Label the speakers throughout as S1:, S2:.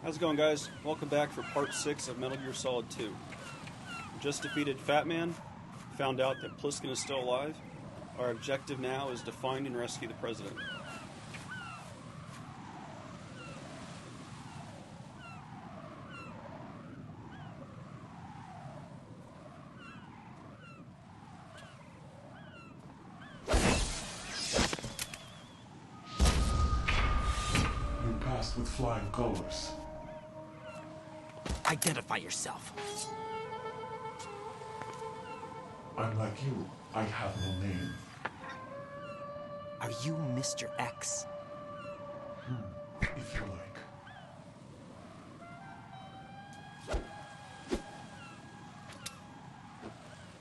S1: How's it going, guys? Welcome back for part 6 of Metal Gear Solid 2. Just defeated Fatman, found out that Pliskin is still alive. Our objective now is to find and rescue the President.
S2: You passed with flying colors.
S3: Identify yourself.
S2: I'm like you. I have no name.
S3: Are you Mr. X?
S2: If you like.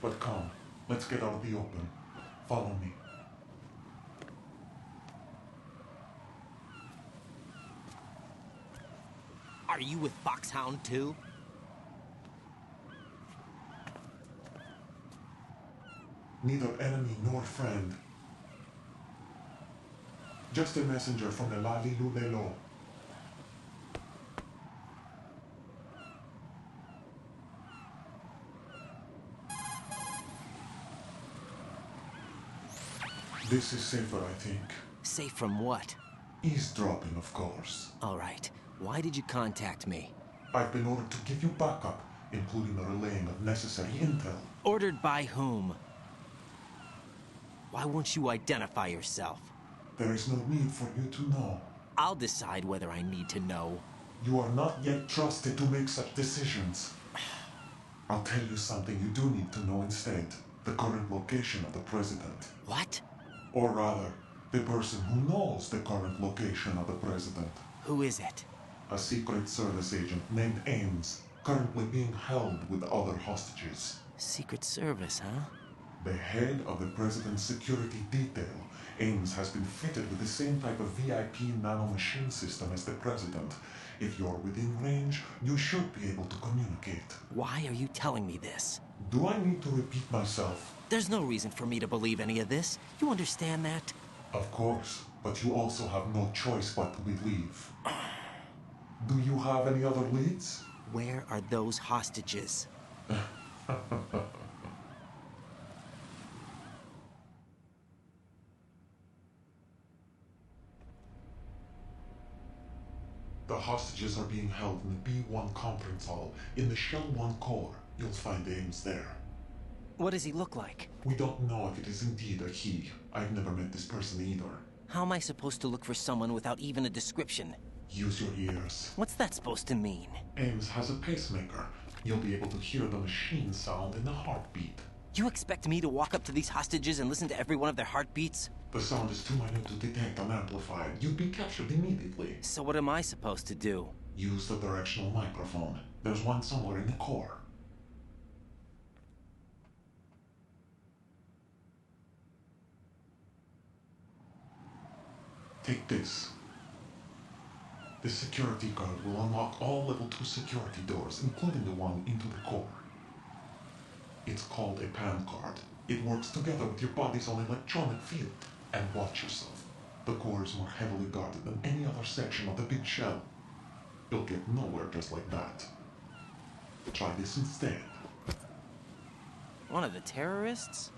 S2: But come, let's get out of the open. Follow me.
S3: Are you with Fox-Hound too?
S2: Neither enemy nor friend. Just a messenger from the Lali Lulelo. This is safer, I think.
S3: Safe from what?
S2: Eavesdropping, of course.
S3: All right. Why did you contact me?
S2: I've been ordered to give you backup, including the relaying of necessary intel.
S3: Ordered by whom? Why won't you identify yourself?
S2: There is no need for you to know.
S3: I'll decide whether I need to know.
S2: You are not yet trusted to make such decisions. I'll tell you something you do need to know instead. The current location of the President.
S3: What?
S2: Or rather, the person who knows the current location of the President.
S3: Who is it?
S2: A Secret Service agent named Ames, currently being held with other hostages.
S3: Secret Service, huh?
S2: The head of the President's security detail, Ames, has been fitted with the same type of VIP nanomachine system as the President. If you're within range, you should be able to communicate.
S3: Why are you telling me this?
S2: Do I need to repeat myself?
S3: There's no reason for me to believe any of this. You understand that?
S2: Of course, but you also have no choice but to believe. Do you have any other leads?
S3: Where are those hostages?
S2: The hostages are being held in the B1 conference hall in the Shell 1 core. You'll find Ames there.
S3: What does he look like?
S2: We don't know if it is indeed a he. I've never met this person either.
S3: How am I supposed to look for someone without even a description?
S2: Use your ears.
S3: What's that supposed to mean?
S2: Ames has a pacemaker. You'll be able to hear the machine sound in the heartbeat.
S3: You expect me to walk up to these hostages and listen to every one of their heartbeats?
S2: The sound is too minute to detect unamplified. You'd be captured immediately.
S3: So what am I supposed to do?
S2: Use the directional microphone. There's one somewhere in the core. Take this. The security card will unlock all level 2 security doors, including the one into the core. It's called a PAN card. It works together with your body's own electronic field. And watch yourself. The core is more heavily guarded than any other section of the big shell. You'll get nowhere just like that. Try this instead.
S3: One of the terrorists?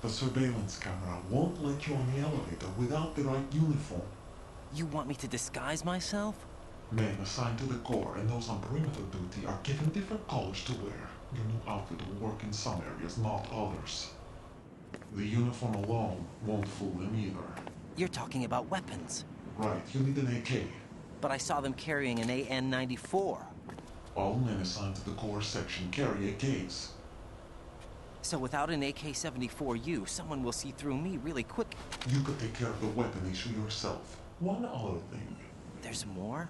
S2: The surveillance camera won't let you on the elevator without the right uniform.
S3: You want me to disguise myself?
S2: Men assigned to the core and those on perimeter duty are given different colors to wear. Your new outfit will work in some areas, not others. The uniform alone won't fool them either.
S3: You're talking about weapons.
S2: Right, you need an AK.
S3: But I saw them carrying an AN-94.
S2: All men assigned to the core section carry AKs.
S3: So without an AK-74U, someone will see through me really quick.
S2: You could take care of the weapon issue yourself. One other thing.
S3: There's more?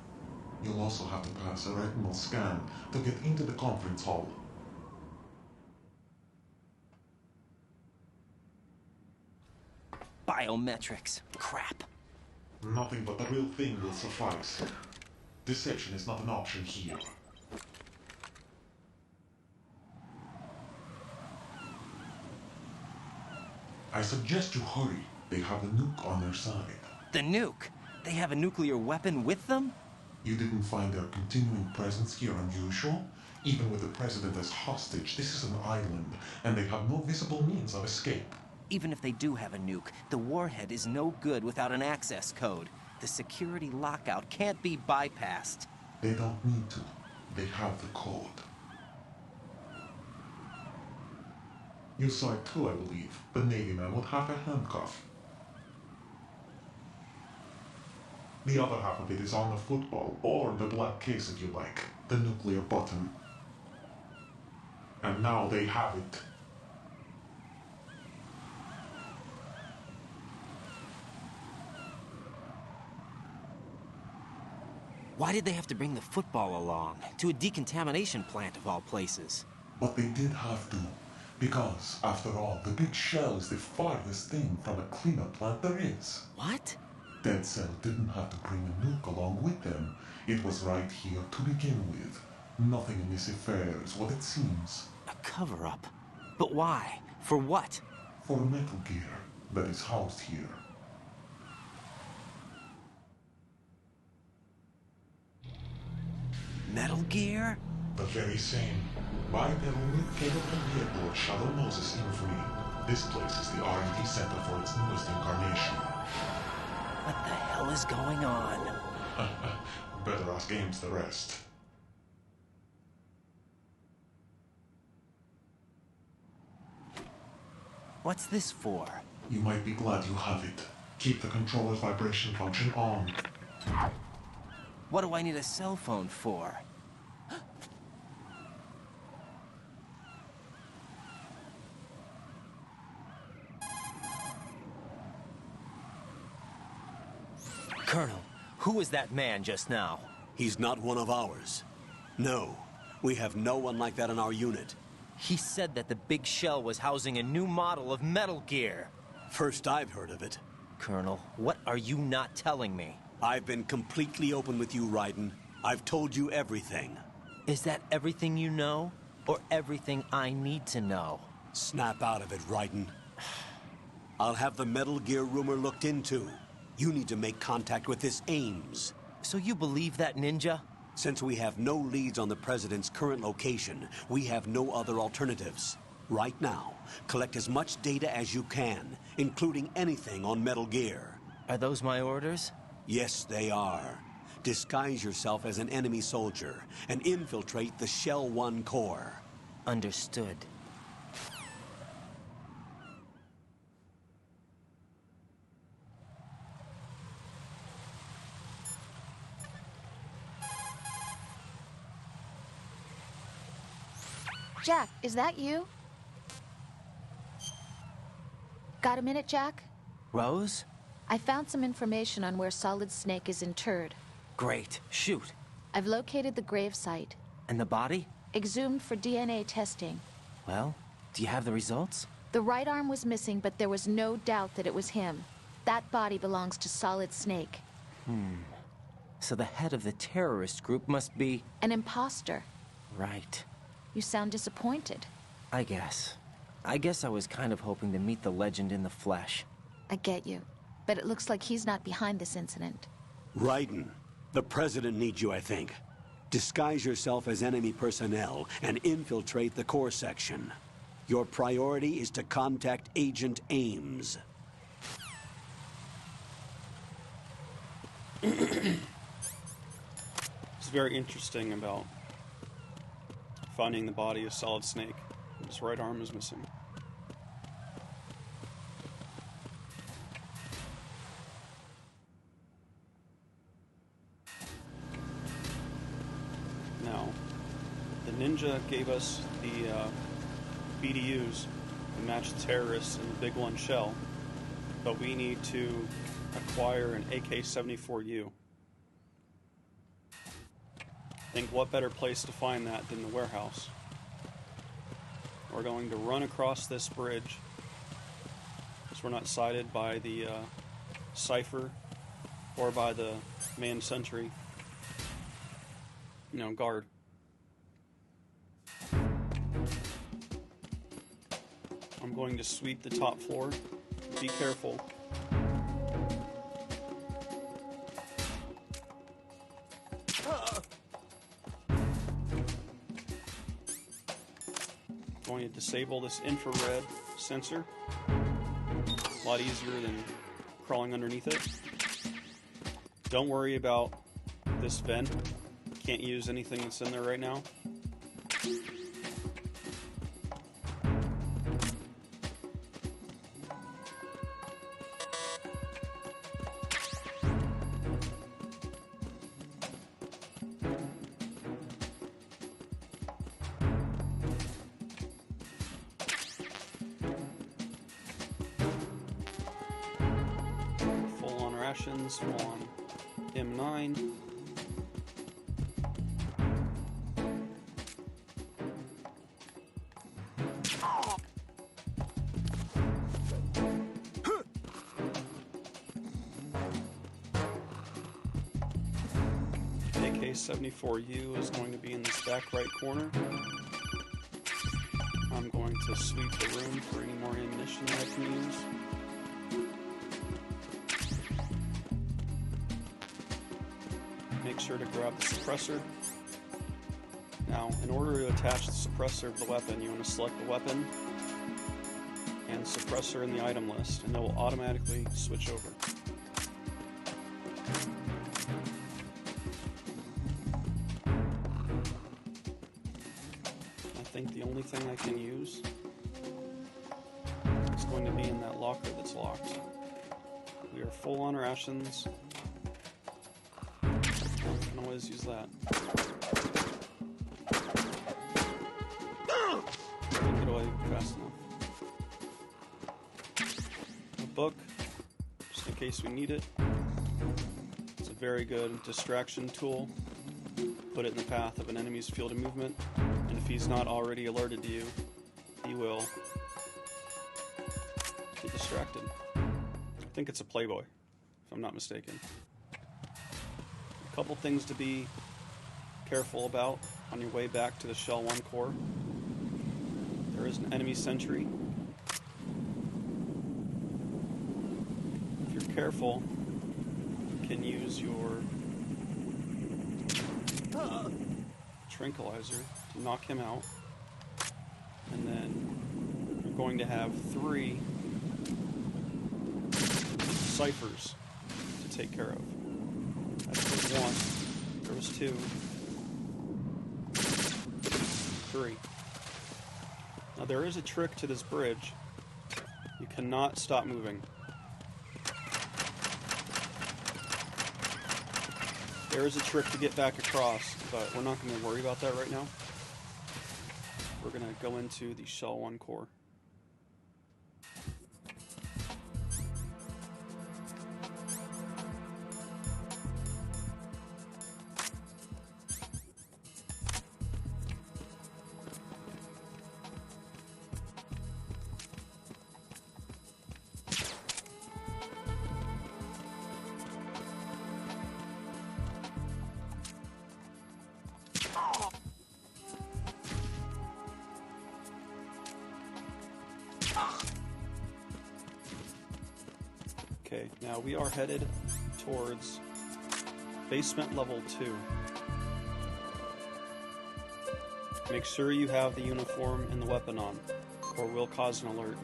S2: You'll also have to pass a retinal scan to get into the conference hall.
S3: Biometrics. Crap.
S2: Nothing but the real thing will suffice. Deception is not an option here. I suggest you hurry. They have the nuke on their side.
S3: The nuke? They have a nuclear weapon with them?
S2: You didn't find their continuing presence here unusual? Even with the president as hostage, this is an island, and they have no visible means of escape.
S3: Even if they do have a nuke, the warhead is no good without an access code. The security lockout can't be bypassed.
S2: They don't need to. They have the code. You saw it too, I believe. The Navy man would have a handcuff. The other half of it is on the football, or the black case if you like. The nuclear button. And now they have it.
S3: Why did they have to bring the football along? To a decontamination plant of all places.
S2: But they did have to. Because, after all, the big shell is the farthest thing from a cleanup plant there is.
S3: What?
S2: Dead Cell didn't have to bring a nuke along with them. It was right here to begin with. Nothing in this affair is what it seems.
S3: A cover-up? But why? For what?
S2: For Metal Gear that is housed here.
S3: Metal Gear?
S2: The very same. Bipedal nuke-capable vehicle of Shadow Moses Infamy. This place is the R&D center for its newest incarnation.
S3: What the hell is going on?
S2: Better ask Ames the rest.
S3: What's this for?
S2: You might be glad you have it. Keep the controller's vibration function on.
S3: What do I need a cell phone for? Colonel, who was that man just now?
S4: He's not one of ours. No, we have no one like that in our unit.
S3: He said that the big shell was housing a new model of Metal Gear.
S4: First I've heard of it.
S3: Colonel, what are you not telling me?
S4: I've been completely open with you, Raiden. I've told you everything.
S3: Is that everything you know? Or everything I need to know?
S4: Snap out of it, Raiden. I'll have the Metal Gear rumor looked into. You need to make contact with this Ames.
S3: So you believe that ninja?
S4: Since we have no leads on the President's current location, we have no other alternatives. Right now, collect as much data as you can, including anything on Metal Gear.
S3: Are those my orders?
S4: Yes, they are. Disguise yourself as an enemy soldier and infiltrate the Shell 1 core.
S3: Understood.
S5: Jack, is that you? Got a minute, Jack?
S3: Rose?
S5: I found some information on where Solid Snake is interred.
S3: Great. Shoot.
S5: I've located the grave site.
S3: And the body?
S5: Exhumed for DNA testing.
S3: Well, do you have the results?
S5: The right arm was missing, but there was no doubt that it was him. That body belongs to Solid Snake.
S3: So the head of the terrorist group must be...
S5: An imposter.
S3: Right.
S5: You sound disappointed.
S3: I guess I was kind of hoping to meet the legend in the flesh.
S5: I get you. But it looks like he's not behind this incident.
S4: Raiden, the President needs you, I think. Disguise yourself as enemy personnel and infiltrate the core section. Your priority is to contact Agent Ames.
S1: It's very interesting about finding the body of Solid Snake. His right arm is missing. Now, the ninja gave us the BDUs to match the terrorists in the Big One shell, but we need to acquire an AK-74U. Think what better place to find that than the warehouse. We're going to run across this bridge, because we're not sighted by the cipher or by the man sentry, guard. I'm going to sweep the top floor be careful. Going to disable this infrared sensor. A lot easier than crawling underneath it. Don't worry about this vent. Can't use anything that's in there right now. Full on rations, full on M9. AK-74U is going to be in this back right corner. I'm going to sweep the room for any more ammunition that I can use. Make sure to grab the suppressor. Now, in order to attach the suppressor to the weapon, you want to select the weapon and suppressor in the item list, and it will automatically switch over. I think the only thing I can use is going to be in that locker that's locked. We are full on rations. I can always use that. Didn't get away fast enough. A book, just in case we need it. It's a very good distraction tool. Put it in the path of an enemy's field of movement, and if he's not already alerted to you, he will get distracted. I think it's a Playboy, if I'm not mistaken. A couple things to be careful about on your way back to the Shell 1 core. There is an enemy sentry. If you're careful, you can use your tranquilizer to knock him out, and then you're going to have 3 ciphers to take care of. That's 1. There was 2. 3. Now there is a trick to this bridge. You cannot stop moving. There is a trick to get back across, but we're not going to worry about that right now. We're going to go into the Shell 1 core. Okay, now we are headed towards basement level 2. Make sure you have the uniform and the weapon on, or we'll cause an alert.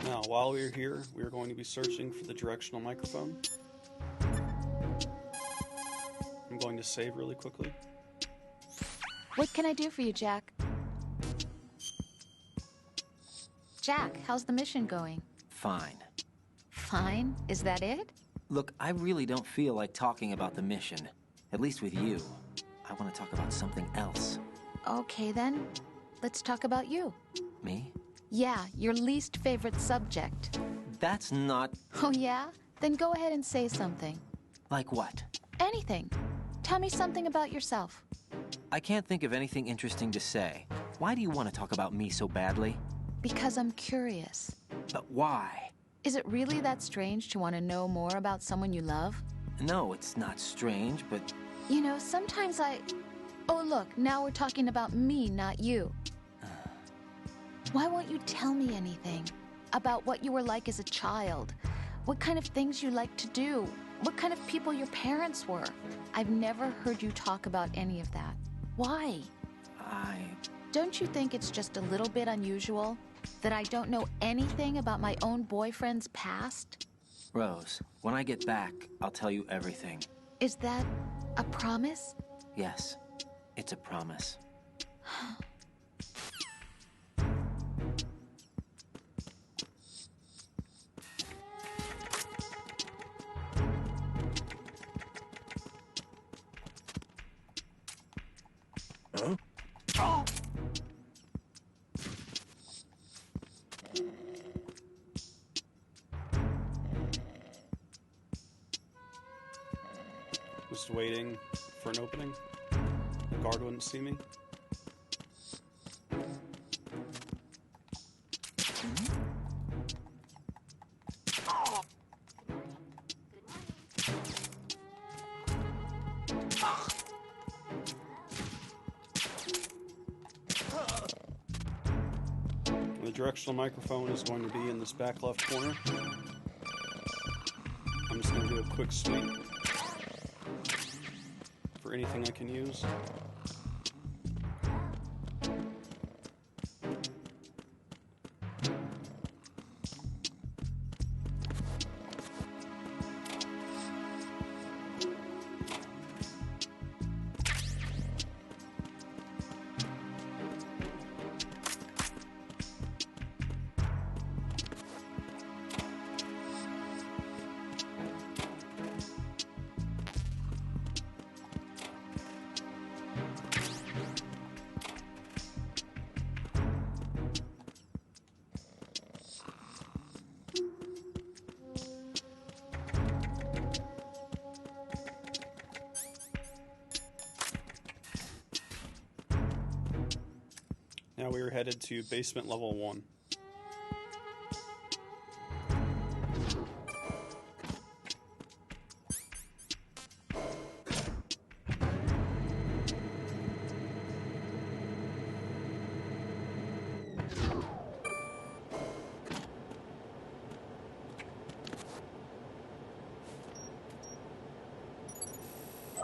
S1: Now, while we're here, we're going to be searching for the directional microphone. I'm going to save really quickly.
S5: What can I do for you, Jack? Jack, how's the mission going?
S3: Fine.
S5: Fine? Is that it?
S3: Look, I really don't feel like talking about the mission. At least with you. I want to talk about something else.
S5: Okay, then. Let's talk about you.
S3: Me?
S5: Yeah, your least favorite subject.
S3: That's not...
S5: Oh, yeah? Then go ahead and say something.
S3: Like what?
S5: Anything. Tell me something about yourself.
S3: I can't think of anything interesting to say. Why do you want to talk about me so badly?
S5: Because I'm curious.
S3: But why?
S5: Is it really that strange to want to know more about someone you love?
S3: No, it's not strange, but...
S5: You know, sometimes Oh, look, now we're talking about me, not you. Why won't you tell me anything? About what you were like as a child? What kind of things you liked to do? What kind of people your parents were? I've never heard you talk about any of that. Why? Don't you think it's just a little bit unusual that I don't know anything about my own boyfriend's past?
S3: Rose, when I get back, I'll tell you everything.
S5: Is that a promise?
S3: Yes, it's a promise.
S6: Huh?
S1: Just waiting for an opening. The guard wouldn't see me. The directional microphone is going to be in this back left corner. I'm just going to do a quick sweep for anything I can use. Now we are headed to basement level 1.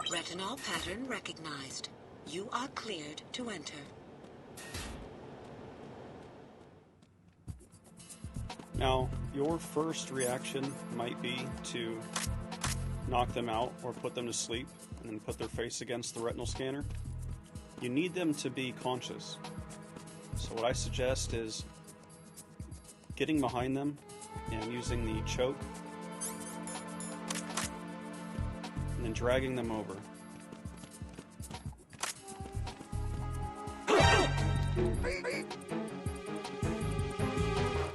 S7: Retinol pattern recognized. You are cleared to enter.
S1: Now, your first reaction might be to knock them out or put them to sleep and then put their face against the retinal scanner. You need them to be conscious. So what I suggest is getting behind them and using the choke and then dragging them over.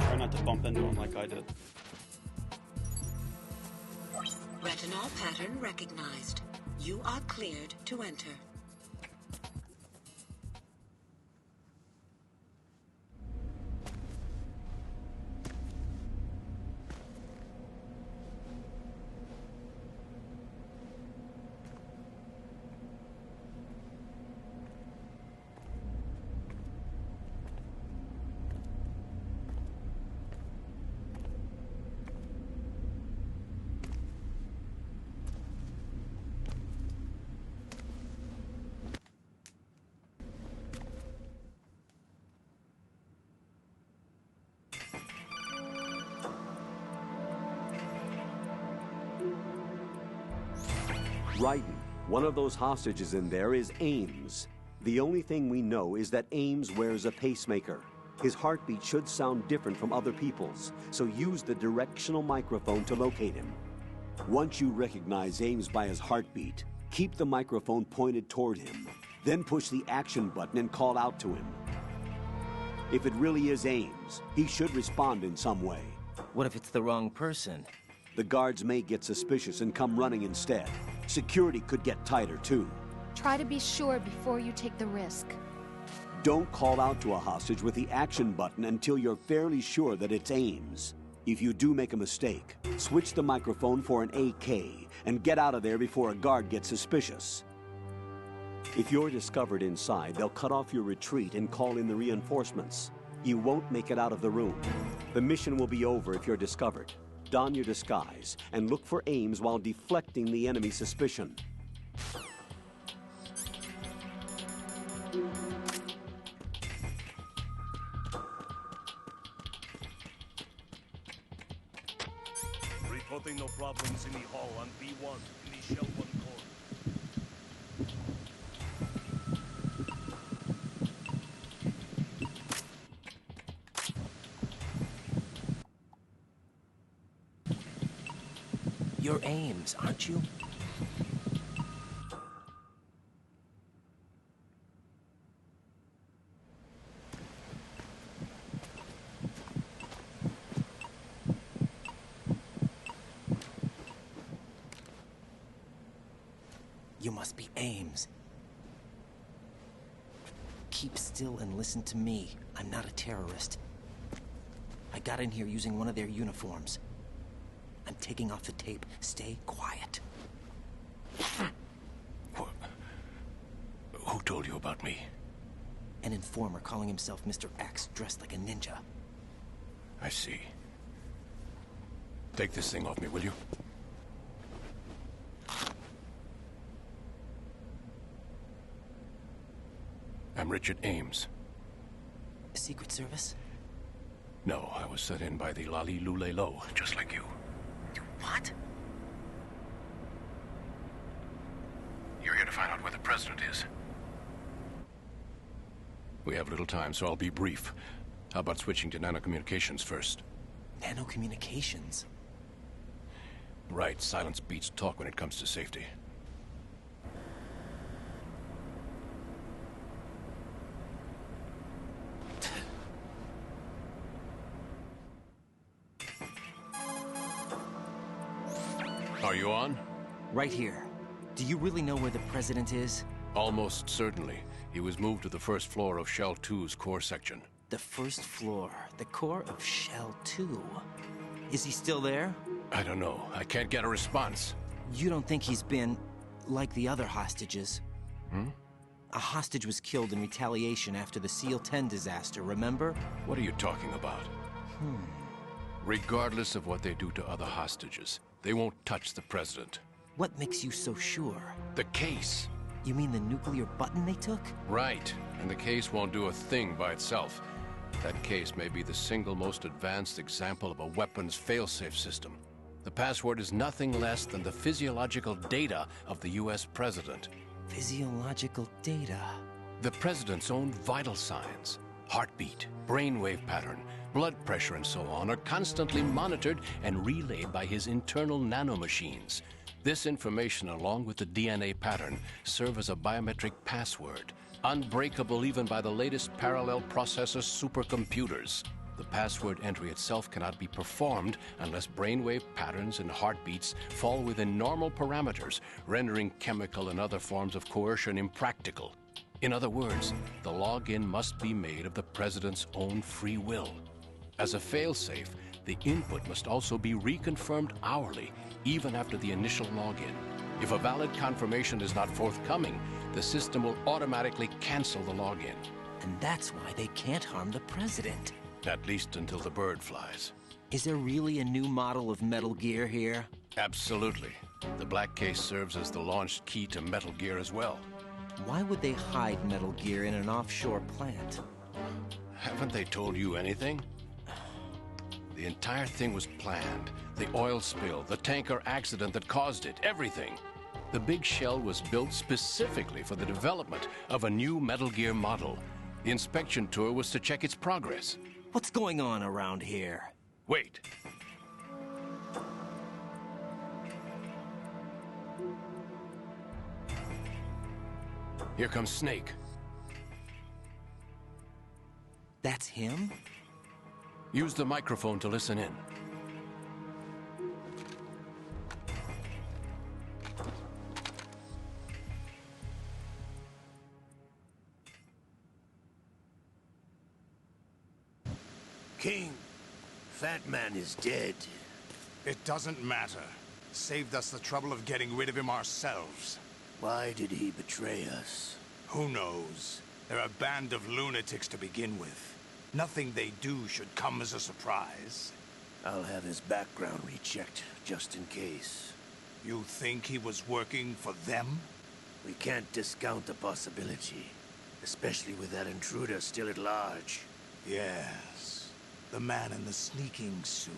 S1: Try not to bump into them like I did.
S7: Retinol pattern recognized. You are cleared to enter.
S4: Raiden, one of those hostages in there is Ames. The only thing we know is that Ames wears a pacemaker. His heartbeat should sound different from other people's, so use the directional microphone to locate him. Once you recognize Ames by his heartbeat, keep the microphone pointed toward him. Then push the action button and call out to him. If it really is Ames, he should respond in some way.
S3: What if it's the wrong person?
S4: The guards may get suspicious and come running instead. Security could get tighter, too.
S5: Try to be sure before you take the risk.
S4: Don't call out to a hostage with the action button until you're fairly sure that it's Ames. If you do make a mistake, switch the microphone for an AK and get out of there before a guard gets suspicious. If you're discovered inside, they'll cut off your retreat and call in the reinforcements. You won't make it out of the room. The mission will be over if you're discovered. Don your disguise and look for Ames while deflecting the enemy's suspicion.
S6: Reporting no problems in the hall on B1 in the Shell 1 core.
S3: You're Ames, aren't you? You must be Ames. Keep still and listen to me. I'm not a terrorist. I got in here using one of their uniforms. I'm taking off the tape. Stay quiet.
S6: Who told you about me?
S3: An informer calling himself Mr. X, dressed like a ninja.
S6: I see. Take this thing off me, will you? I'm Richard Ames.
S3: Secret Service?
S6: No, I was sent in by the Lali Lule Lo, just like you.
S3: What?
S6: You're here to find out where the president is. We have little time, so I'll be brief. How about switching to nanocommunications first?
S3: Nanocommunications?
S6: Right, silence beats talk when it comes to safety. Are you on?
S3: Right here. Do you really know where the president is?
S6: Almost certainly. He was moved to the first floor of Shell 2's core section.
S3: The first floor. The core of Shell 2. Is he still there?
S6: I don't know. I can't get a response.
S3: You don't think he's been like the other hostages? A hostage was killed in retaliation after the SEAL 10 disaster, remember?
S6: What are you talking about? Regardless of what they do to other hostages, they won't touch the president.
S3: What makes you so sure?
S6: The case.
S3: You mean the nuclear button they took?
S6: Right. And the case won't do a thing by itself. That case may be the single most advanced example of a weapons failsafe system. The password is nothing less than the physiological data of the US president.
S3: Physiological data?
S6: The president's own vital signs, heartbeat, brainwave pattern, blood pressure, and so on, are constantly monitored and relayed by his internal nanomachines. This information, along with the DNA pattern, serve as a biometric password, unbreakable even by the latest parallel processor supercomputers. The password entry itself cannot be performed unless brainwave patterns and heartbeats fall within normal parameters, rendering chemical and other forms of coercion impractical. In other words, the login must be made of the president's own free will. As a failsafe, the input must also be reconfirmed hourly, even after the initial login. If a valid confirmation is not forthcoming, the system will automatically cancel the login.
S3: And that's why they can't harm the president.
S6: At least until the bird flies.
S3: Is there really a new model of Metal Gear here?
S6: Absolutely. The black case serves as the launch key to Metal Gear as well.
S3: Why would they hide Metal Gear in an offshore plant?
S6: Haven't they told you anything? The entire thing was planned. The oil spill, the tanker accident that caused it, everything. The big shell was built specifically for the development of a new Metal Gear model. The inspection tour was to check its progress.
S3: What's going on around here?
S6: Wait. Here comes Snake.
S3: That's him?
S6: Use the microphone to listen in.
S8: King, Fatman is dead.
S9: It doesn't matter. Saved us the trouble of getting rid of him ourselves.
S8: Why did he betray us?
S9: Who knows? They're a band of lunatics to begin with. Nothing they do should come as a surprise.
S8: I'll have his background rechecked, just in case.
S9: You think he was working for them?
S8: We can't discount the possibility. Especially with that intruder still at large.
S9: Yes. The man in the sneaking suit.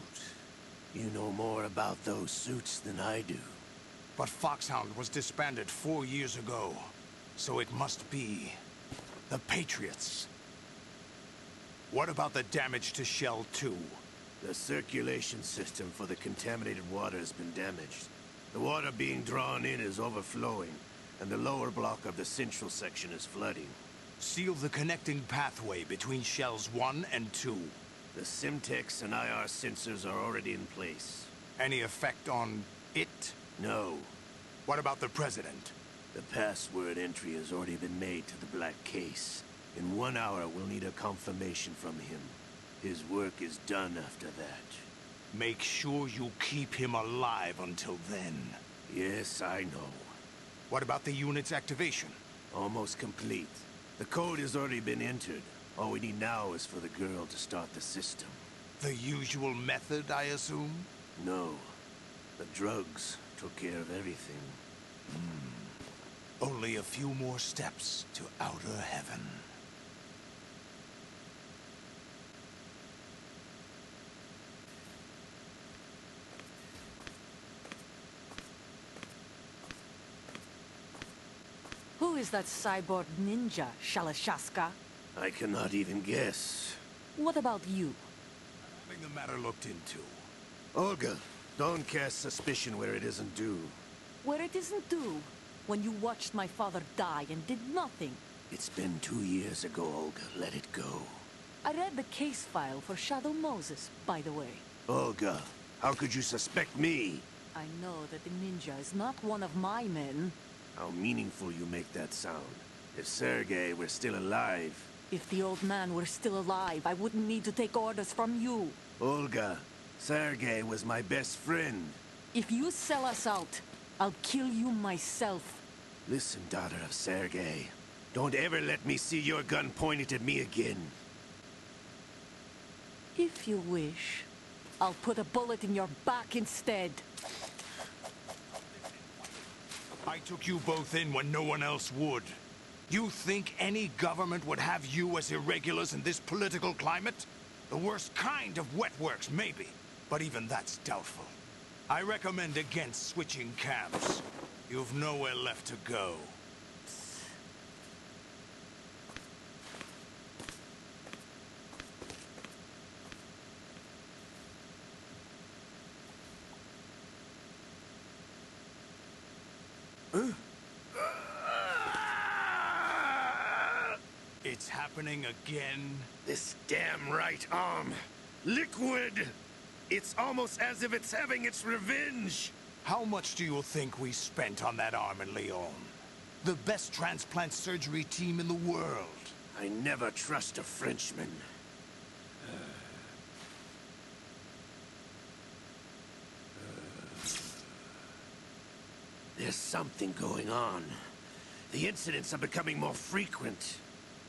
S8: You know more about those suits than I do.
S9: But Fox-Hound was disbanded 4 years ago. So it must be... the Patriots. What about the damage to Shell 2?
S8: The circulation system for the contaminated water has been damaged. The water being drawn in is overflowing, and the lower block of the central section is flooding.
S9: Seal the connecting pathway between Shells 1 and 2.
S8: The Simtex and IR sensors are already in place.
S9: Any effect on it?
S8: No.
S9: What about the President?
S8: The password entry has already been made to the black case. In 1 hour, we'll need a confirmation from him. His work is done after that.
S9: Make sure you keep him alive until then.
S8: Yes, I know.
S9: What about the unit's activation?
S8: Almost complete. The code has already been entered. All we need now is for the girl to start the system.
S9: The usual method, I assume?
S8: No. The drugs took care of everything.
S9: Only a few more steps to outer heaven.
S10: Who is that cyborg ninja, Shalashaska?
S8: I cannot even guess.
S10: What about you?
S9: Having the matter looked into.
S8: Olga, don't cast suspicion where it isn't due.
S10: Where it isn't due? When you watched my father die and did nothing.
S8: It's been 2 years ago, Olga. Let it go.
S10: I read the case file for Shadow Moses, by the way.
S8: Olga, how could you suspect me?
S10: I know that the ninja is not one of my men.
S8: How meaningful you make that sound. If Sergei were still alive...
S10: If the old man were still alive, I wouldn't need to take orders from you.
S8: Olga, Sergei was my best friend.
S10: If you sell us out, I'll kill you myself.
S8: Listen, daughter of Sergei. Don't ever let me see your gun pointed at me again.
S10: If you wish, I'll put a bullet in your back instead.
S9: I took you both in when no one else would. You think any government would have you as irregulars in this political climate? The worst kind of wet works, maybe. But even that's doubtful. I recommend against switching camps. You've nowhere left to go. It's happening again?
S8: This damn right arm. Liquid! It's almost as if it's having its revenge!
S9: How much do you think we spent on that arm in Lyon? The best transplant surgery team in the world.
S8: I never trust a Frenchman. There's something going on. The incidents are becoming more frequent.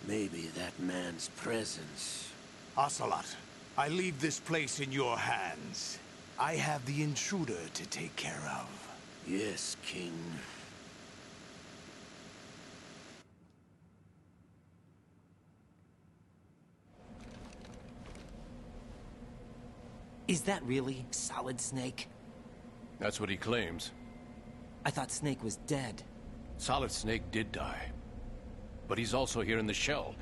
S8: Maybe that man's presence.
S9: Ocelot, I leave this place in your hands. I have the intruder to take care of.
S8: Yes, King.
S3: Is that really Solid Snake?
S6: That's what he claims.
S3: I thought Snake was dead.
S6: Solid Snake did die. But he's also here in the shell.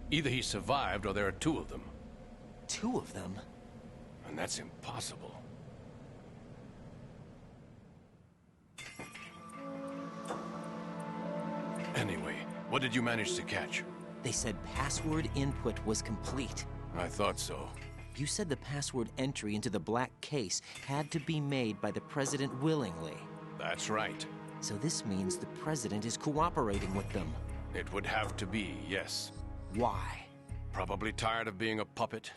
S6: Either he survived or there are two of them.
S3: Two of them?
S6: And that's impossible. Anyway, what did you manage to catch?
S3: They said password input was complete.
S6: I thought so.
S3: You said the password entry into the black case had to be made by the President willingly.
S6: That's right.
S3: So this means the President is cooperating with them.
S6: It would have to be, yes.
S3: Why?
S6: Probably tired of being a puppet.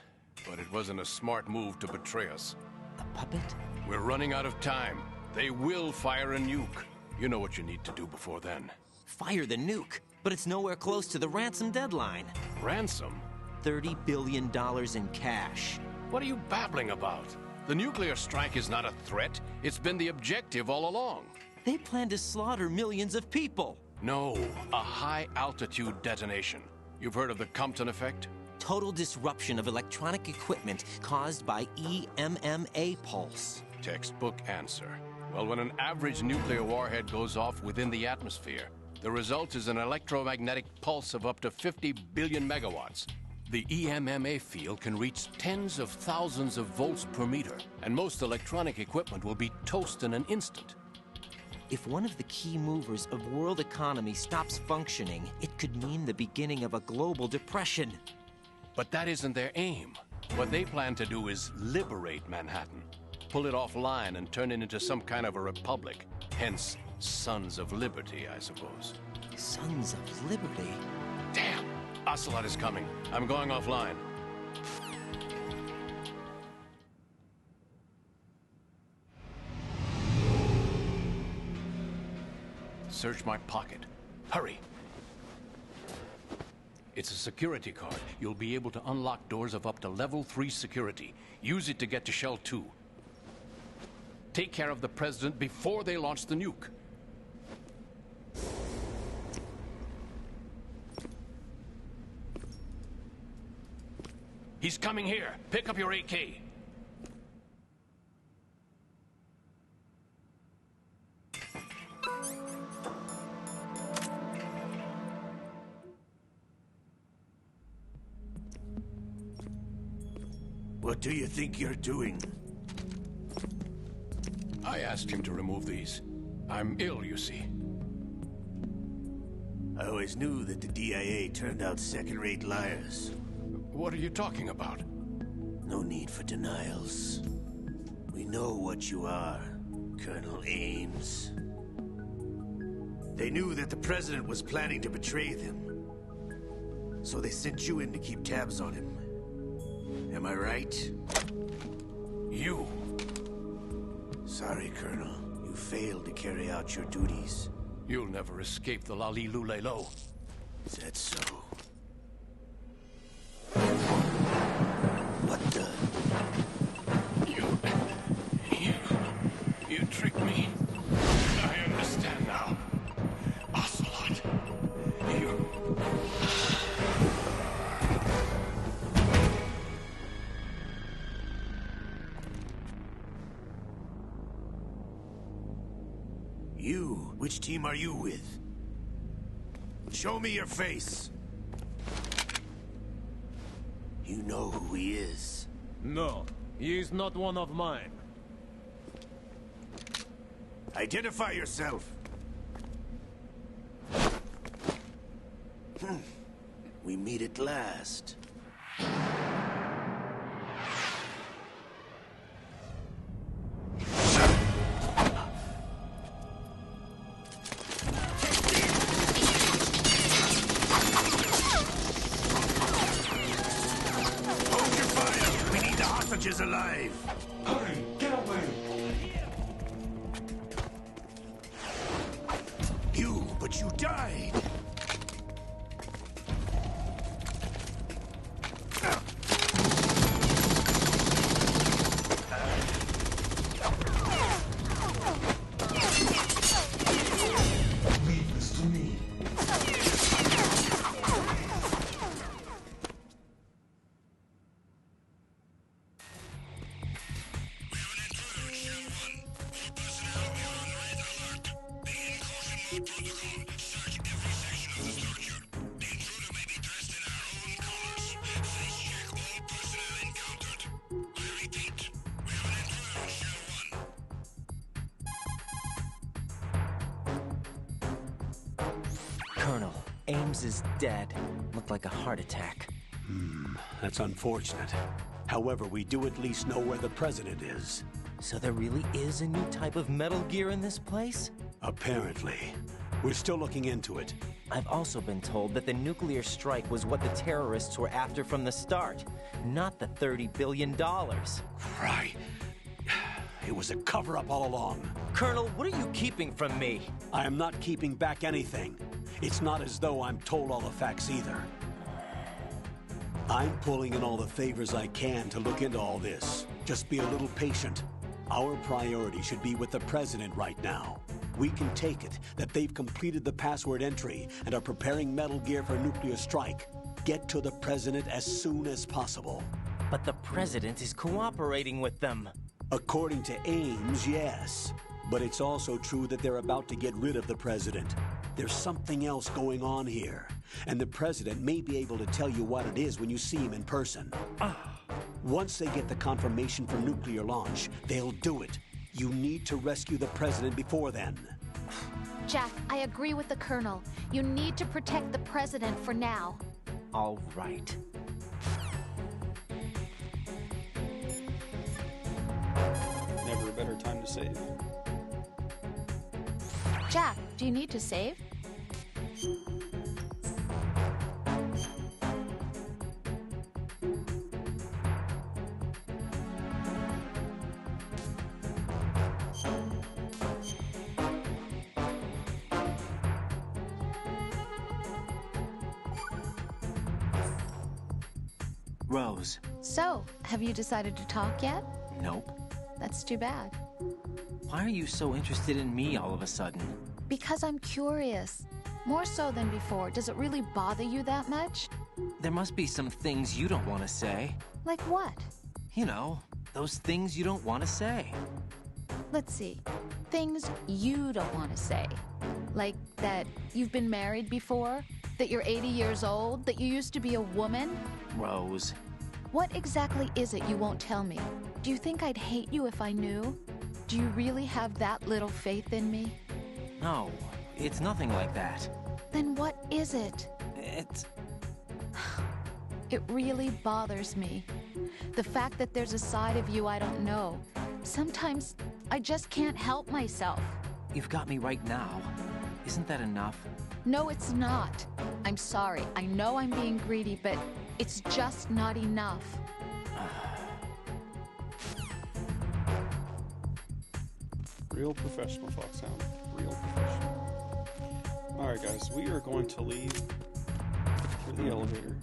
S6: But it wasn't a smart move to betray us.
S3: A puppet?
S6: We're running out of time. They will fire a nuke. You know what you need to do before then.
S3: Fire the nuke, but it's nowhere close to the ransom deadline.
S6: Ransom?
S3: $30 billion in cash.
S6: What are you babbling about? The nuclear strike is not a threat. It's been the objective all along.
S3: They plan to slaughter millions of people.
S6: No, a high-altitude detonation. You've heard of the Compton effect?
S3: Total disruption of electronic equipment caused by EMMA pulse.
S6: Textbook answer. Well, when an average nuclear warhead goes off within the atmosphere, the result is an electromagnetic pulse of up to 50 billion megawatts. The EMMA field can reach tens of thousands of volts per meter, and most electronic equipment will be toast in an instant.
S3: If one of the key movers of world economy stops functioning, it could mean the beginning of a global depression.
S6: But that isn't their aim. What they plan to do is liberate Manhattan. Pull it offline and turn it into some kind of a republic. Hence, Sons of Liberty, I suppose.
S3: Sons of Liberty?
S6: Damn! Ocelot is coming. I'm going offline. Search my pocket. Hurry! It's a security card. You'll be able to unlock doors of up to level 3 security. Use it to get to Shell 2. Take care of the President before they launch the nuke. He's coming here. Pick up your AK.
S8: What do you think you're doing?
S6: I asked him to remove these. I'm ill, you see.
S8: I always knew that the DIA turned out second-rate liars.
S6: What are you talking about?
S8: No need for denials. We know what you are, Colonel Ames. They knew that the President was planning to betray them. So they sent you in to keep tabs on him. Am I right?
S6: You.
S8: Sorry, Colonel. You failed to carry out your duties.
S6: You'll never escape the Lalilulelo.
S8: Is that so? What the?
S6: You tricked me. I understand now. Ocelot. You...
S8: You? Which team are you with? Show me your face. You know who he is.
S11: No, he is not one of mine.
S8: Identify yourself. We meet at last. Is alive.
S2: Hurry, get away!
S8: But you died.
S2: Leave this to me.
S3: Colonel, Ames is dead. Looked like a heart attack.
S4: That's unfortunate. However, we do at least know where the President is.
S3: So there really is a new type of Metal Gear in this place?
S4: Apparently. We're still looking into it.
S3: I've also been told that the nuclear strike was what the terrorists were after from the start, not the $30 billion.
S4: Right. It was a cover-up all along.
S3: Colonel, what are you keeping from me?
S4: I am not keeping back anything. It's not as though I'm told all the facts either. I'm pulling in all the favors I can to look into all this. Just be a little patient. Our priority should be with the President right now. We can take it that they've completed the password entry and are preparing Metal Gear for a nuclear strike. Get to the President as soon as possible.
S3: But the President is cooperating with them.
S4: According to Ames, yes. But it's also true that they're about to get rid of the President. There's something else going on here. And the President may be able to tell you what it is when you see him in person. Once they get the confirmation for nuclear launch, they'll do it. You need to rescue the President before then.
S5: Jack, I agree with the Colonel. You need to protect the President for now.
S3: All right.
S1: Never a better time to save.
S5: Jack, do you need to save?
S3: Rose.
S5: So, have you decided to talk yet?
S3: Nope.
S5: That's too bad.
S3: Why are you so interested in me all of a sudden?
S5: Because I'm curious. More so than before. Does it really bother you that much?
S3: There must be some things you don't want to say.
S5: Like what?
S3: You know, those things you don't want to say.
S5: Let's see. Things you don't want to say. Like that you've been married before? That you're 80 years old? That you used to be a woman?
S3: Rose.
S5: What exactly is it you won't tell me? Do you think I'd hate you if I knew? Do you really have that little faith in me?
S3: No, it's nothing like that.
S5: Then what is it? It really bothers me. The fact that there's a side of you I don't know. Sometimes I just can't help myself.
S3: You've got me right now. Isn't that enough?
S5: No, it's not. I'm sorry. I know I'm being greedy, but it's just not enough.
S1: Real professional, Fox-Hound. Real professional. Alright guys, we are going to leave through the elevator.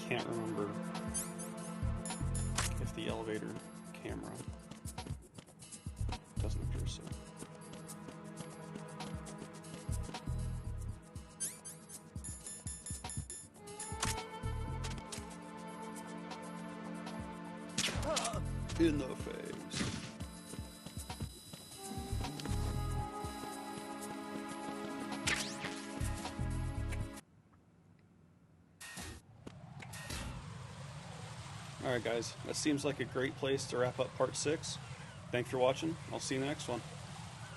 S1: Can't remember if the elevator camera doesn't appear so. In the face. Alright guys, that seems like a great place to wrap up part 6. Thanks for watching. I'll see you in the next one.